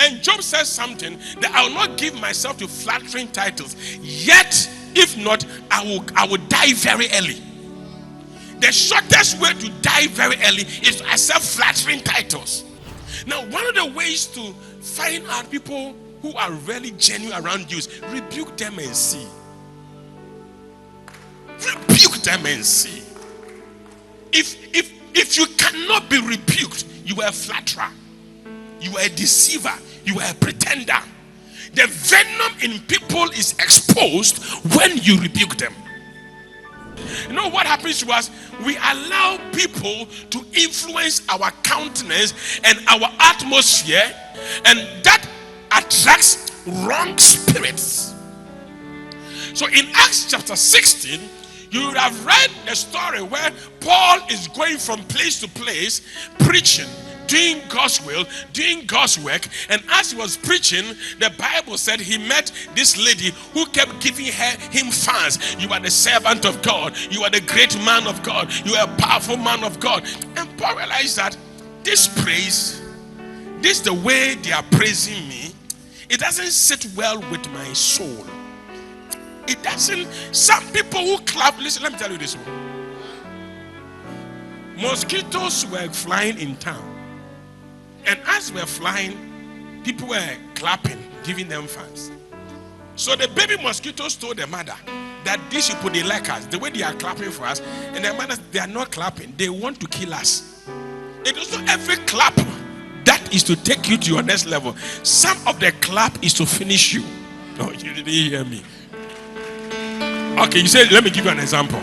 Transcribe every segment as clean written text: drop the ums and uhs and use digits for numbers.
And Job says something that I will not give myself to flattering titles. Yet, if not, I will die very early. The shortest way to die very early is to accept flattering titles. Now, one of the ways to find out people who are really genuine around you is rebuke them and see. Rebuke them and see. If you cannot be rebuked, you are a flatterer, you are a deceiver, you are a pretender. The venom in people is exposed when you rebuke them. You know what happens to us? We allow people to influence our countenance and our atmosphere, and that attracts wrong spirits. So in Acts chapter 16, you would have read a story where Paul is going from place to place, preaching, doing God's will, doing God's work. And as he was preaching, the Bible said he met this lady who kept giving him fans. You are the servant of God. You are the great man of God. You are a powerful man of God. And Paul realized that this praise, this the way they are praising me, it doesn't sit well with my soul. It doesn't. Some people who clap, listen, let me tell you this one. Mosquitoes were flying in town. And as we're flying, people were clapping, giving them fans. So the baby mosquitoes told the mother that these people, they like us, the way they are clapping for us. And the mother, they are not clapping, they want to kill us. It is not every clap that is to take you to your next level. Some of the clap is to finish you. No, you didn't hear me. Okay, you said, let me give you an example.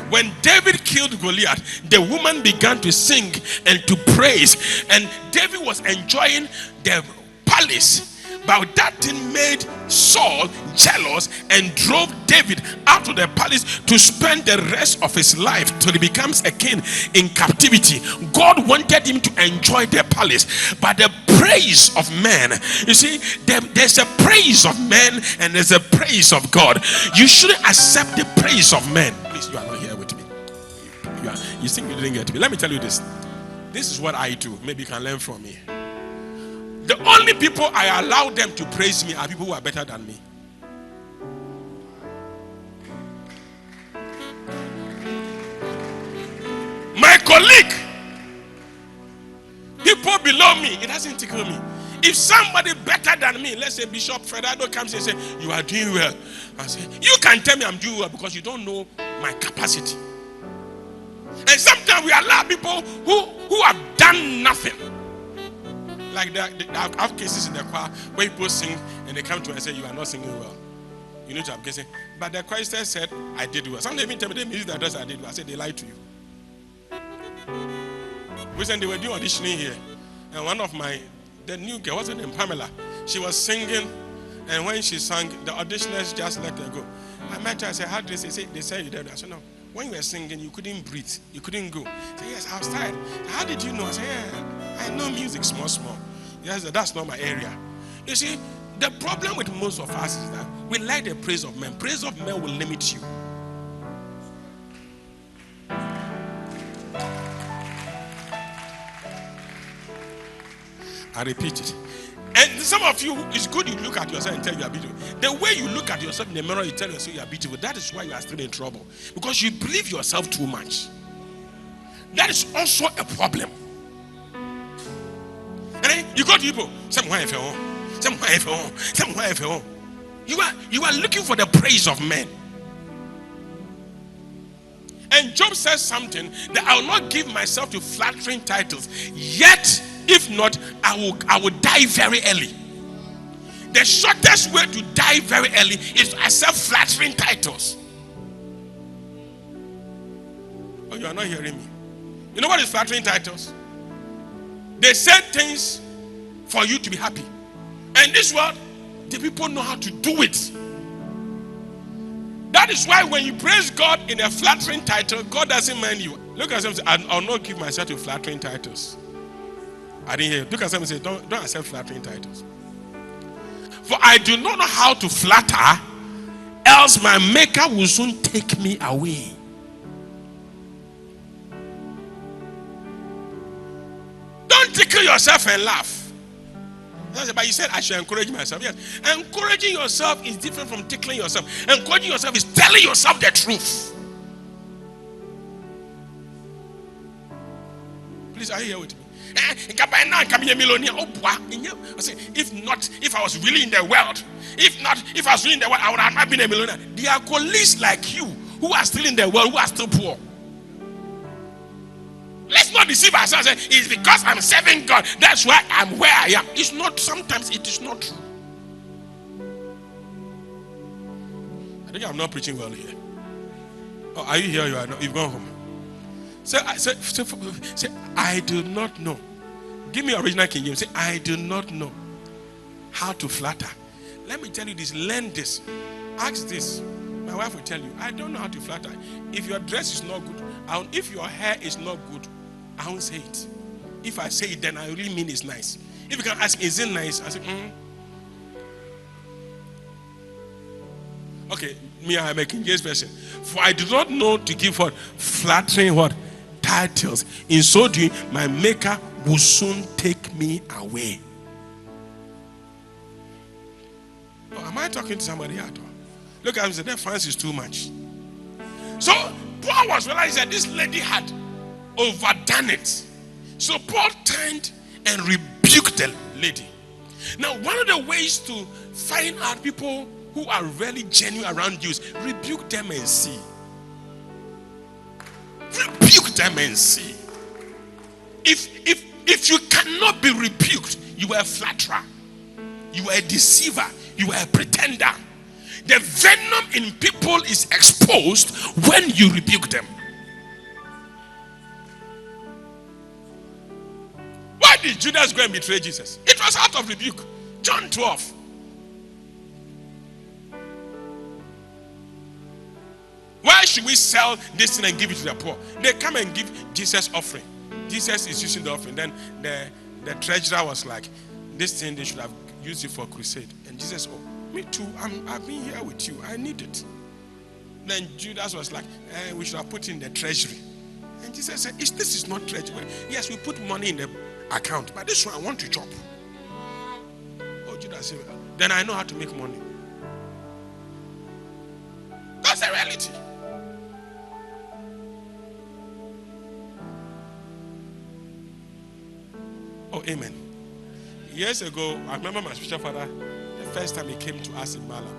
When David killed Goliath, the woman began to sing and to praise, and David was enjoying the palace. But that thing made Saul jealous and drove David out of the palace to spend the rest of his life till he becomes a king in captivity. God wanted him to enjoy the palace, but the praise of man, you see, there's a praise of man and there's a praise of God. You shouldn't accept the praise of men. Please, you are not here with me. You think you didn't get me. Let me tell you this. This is what I do. Maybe you can learn from me. The only people I allow them to praise me are people who are better than me. My colleague, people below me, it doesn't tickle me. If somebody better than me, let's say Bishop Fredado comes and says, you are doing well, I say, you can tell me I'm doing well because you don't know my capacity. And sometimes we allow people who have done nothing. Like I have cases in the choir where people sing and they come to me and say, you are not singing well. You need to have cases. But the chorister said, I did well. Sometimes even tell me the music that does I did well. I said, they lied to you. Recently, they were doing auditioning here. And one of the new girl, wasn't named Pamela, she was singing. And when she sang, the auditioners just let her go. I met her, I said, how did they say? They said you did. I said, no. When you were singing, you couldn't breathe. You couldn't go. I said, yes, I was tired. How did you know? I said, yeah, I know music small. Yes, that's not my area. You see, the problem with most of us is that we like the praise of men. Praise of men will limit you. I repeat it. And some of you, it's good you look at yourself and tell you are beautiful. The way you look at yourself in the mirror, you tell yourself you are beautiful. That is why you are still in trouble. Because you believe yourself too much. That is also a problem. And then you go to people, you are looking for the praise of men. And Job says something that I will not give myself to flattering titles. Yet, if not, I will die very early. The shortest way to die very early is to accept flattering titles. Oh, you are not hearing me. You know what is flattering titles? They say things for you to be happy. And this world, the people know how to do it. That is why when you praise God in a flattering title, God doesn't mind you. Look at something and say, I'll not give myself to flattering titles. I didn't hear you. Look at something and say, don't accept flattering titles. For I do not know how to flatter, else my maker will soon take me away. Don't tickle yourself and laugh. But you said I should encourage myself. Yes. Encouraging yourself is different from tickling yourself. Encouraging yourself is telling yourself the truth. Please, are you here with me? I say, if I was really in the world, if I was really in the world, I would have not been a millionaire. There are colleagues like you who are still in the world, who are still poor. Let's not deceive ourselves. It's because I'm serving God. That's why I'm where I am. It's not. Sometimes it is not true. I think I'm not preaching well here. Oh, are you here? You are not. You've gone home. Say, I do not know. Give me original King James. Say, I do not know how to flatter. Let me tell you this. Learn this. Ask this. My wife will tell you, I don't know how to flatter. If your dress is not good, if your hair is not good, I won't say it. If I say it, then I really mean it's nice. If you can ask, is it nice? I say, Okay, me, I am a King James version. For I do not know to give what? Flattering what? Titles. In so doing, my maker will soon take me away. Oh, am I talking to somebody at all? Look at him and say, that fans is too much. So Paul was realizing that this lady had overdone it. So Paul turned and rebuked the lady. Now, one of the ways to find out people who are really genuine around you is rebuke them and see. Rebuke them and see. If you cannot be rebuked, you are a flatterer, you are a deceiver, you are a pretender. The venom in people is exposed when you rebuke them. Why did Judas go and betray Jesus? It was out of rebuke. John 12. Why should we sell this thing and give it to the poor? They come and give Jesus offering. Jesus is using the offering. Then the treasurer was like, this thing they should have used it for a crusade. And Jesus, me too, I've been here with you. I need it. Then Judas was like, we should have put in the treasury. And Jesus said, this is not treasury. Yes, we put money in the account, but this one I want to chop. Oh, Judas said, then I know how to make money. That's the reality. Oh, amen. Years ago, I remember my spiritual father, the first time he came to us in Malam,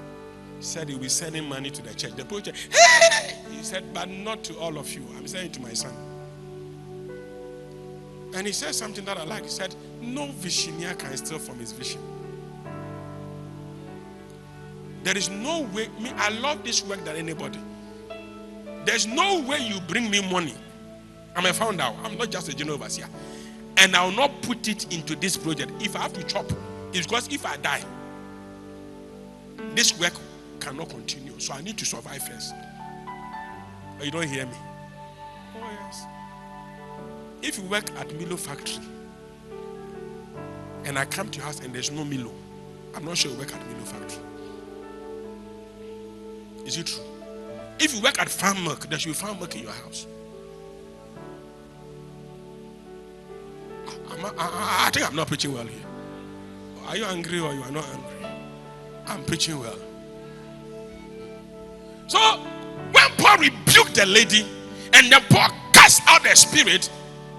he said he will be sending money to the church. The poor church, hey! He said, but not to all of you. I'm sending it to my son. And he said something that I like. He said, no visioneer can steal from his vision. There is no way, I love this work than anybody. There's no way you bring me money. I'm a founder. I'm not just a general overseer. And I will not put it into this project. If I have to chop, it's because if I die, this work cannot continue. So I need to survive first. But you don't hear me. Oh, yes. If you work at Milo factory, and I come to your house and there's no Milo, I'm not sure you work at Milo factory. Is it true? If you work at farm milk, there should be farm milk in your house. I think I'm not preaching well here. Are you angry or you are not angry? I'm preaching well. So when Paul rebuked the lady and then Paul cast out the spirit,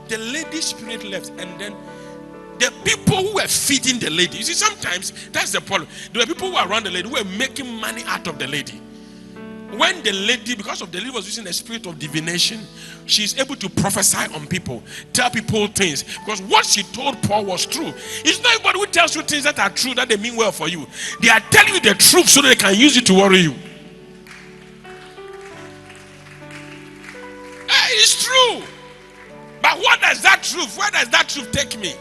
the lady's spirit left, and then the people who were feeding the lady. You see, sometimes that's the problem. There were people who were around the lady who were making money out of the lady. When the lady, because of the lady was using the spirit of divination, she's able to prophesy on people, tell people things. Because what she told Paul was true. It's not everybody who tells you things that are true that they mean well for you. They are telling you the truth so that they can use it to worry you. It's true. But what does that truth, where does that truth take me?